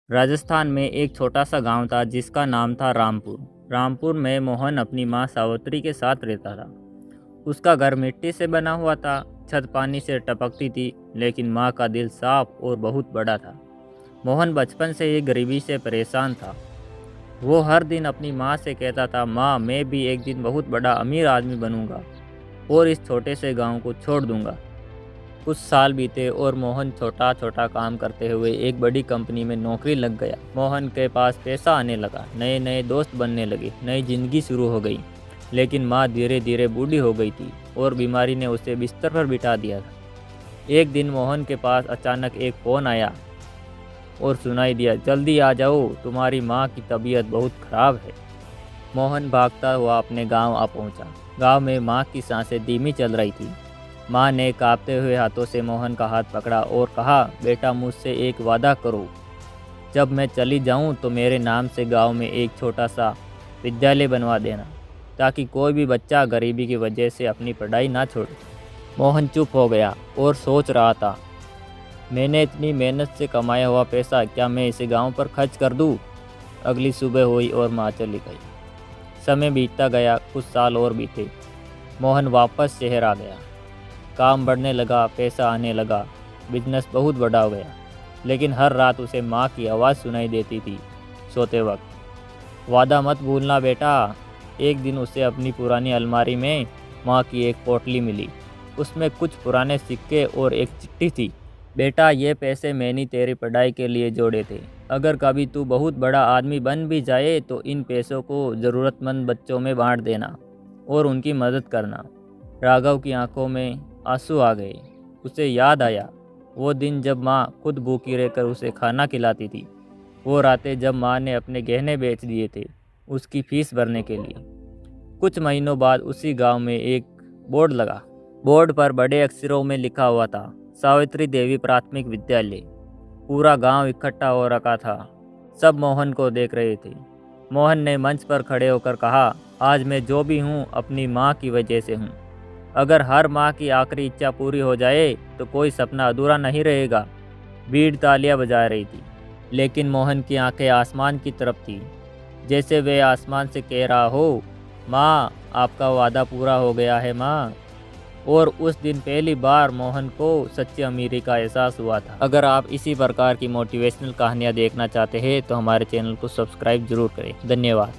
राजस्थान में एक छोटा सा गांव था जिसका नाम था रामपुर। रामपुर में मोहन अपनी माँ सावित्री के साथ रहता था। उसका घर मिट्टी से बना हुआ था, छत पानी से टपकती थी, लेकिन माँ का दिल साफ और बहुत बड़ा था। मोहन बचपन से ही गरीबी से परेशान था। वो हर दिन अपनी माँ से कहता था, माँ मैं भी एक दिन बहुत बड़ा अमीर आदमी बनूंगा और इस छोटे से गांव को छोड़ दूंगा। कुछ साल बीते और मोहन छोटा छोटा काम करते हुए एक बड़ी कंपनी में नौकरी लग गया। मोहन के पास पैसा आने लगा, नए नए दोस्त बनने लगे, नई जिंदगी शुरू हो गई। लेकिन माँ धीरे धीरे बूढ़ी हो गई थी और बीमारी ने उसे बिस्तर पर बिठा दिया था। एक दिन मोहन के पास अचानक एक फ़ोन आया और सुनाई दिया, जल्दी आ जाओ, तुम्हारी माँ की तबीयत बहुत खराब है। मोहन भागता हुआ अपने गांव आ पहुंचा। गांव में माँ की सांसें धीमी चल रही थी। माँ ने कांपते हुए हाथों से मोहन का हाथ पकड़ा और कहा, बेटा मुझसे एक वादा करो, जब मैं चली जाऊं तो मेरे नाम से गांव में एक छोटा सा विद्यालय बनवा देना, ताकि कोई भी बच्चा गरीबी की वजह से अपनी पढ़ाई ना छोड़े। मोहन चुप हो गया और सोच रहा था, मैंने इतनी मेहनत से कमाया हुआ पैसा क्या मैं इसे गांव पर खर्च कर दूं? अगली सुबह हुई और माँ चली गई। समय बीतता गया, कुछ साल और बीते। मोहन वापस शहर आ गया। काम बढ़ने लगा, पैसा आने लगा, बिजनेस बहुत बड़ा हो गया। लेकिन हर रात उसे माँ की आवाज़ सुनाई देती थी सोते वक्त, वादा मत भूलना बेटा। एक दिन उसे अपनी पुरानी अलमारी में माँ की एक पोटली मिली। उसमें कुछ पुराने सिक्के और एक चिट्ठी थी। बेटा ये पैसे मैंने तेरी पढ़ाई के लिए जोड़े थे। अगर कभी तू बहुत बड़ा आदमी बन भी जाए तो इन पैसों को ज़रूरतमंद बच्चों में बांट देना और उनकी मदद करना। राघव की आंखों में आंसू आ गए। उसे याद आया वो दिन जब माँ खुद भूखी रहकर उसे खाना खिलाती थी। वो रातें जब माँ ने अपने गहने बेच दिए थे उसकी फीस भरने के लिए। कुछ महीनों बाद उसी गांव में एक बोर्ड लगा। बोर्ड पर बड़े अक्षरों में लिखा हुआ था, सावित्री देवी प्राथमिक विद्यालय। पूरा गांव इकट्ठा हो रखा था। सब मोहन को देख रहे थे। मोहन ने मंच पर खड़े होकर कहा, आज मैं जो भी हूँ अपनी माँ की वजह से हूँ। अगर हर माँ की आखिरी इच्छा पूरी हो जाए तो कोई सपना अधूरा नहीं रहेगा। भीड़ तालियां बजा रही थी, लेकिन मोहन की आंखें आसमान की तरफ थी, जैसे वे आसमान से कह रहा हो, माँ आपका वादा पूरा हो गया है माँ। और उस दिन पहली बार मोहन को सच्ची अमीरी का एहसास हुआ था। अगर आप इसी प्रकार की मोटिवेशनल कहानियाँ देखना चाहते हैं तो हमारे चैनल को सब्सक्राइब जरूर करें। धन्यवाद।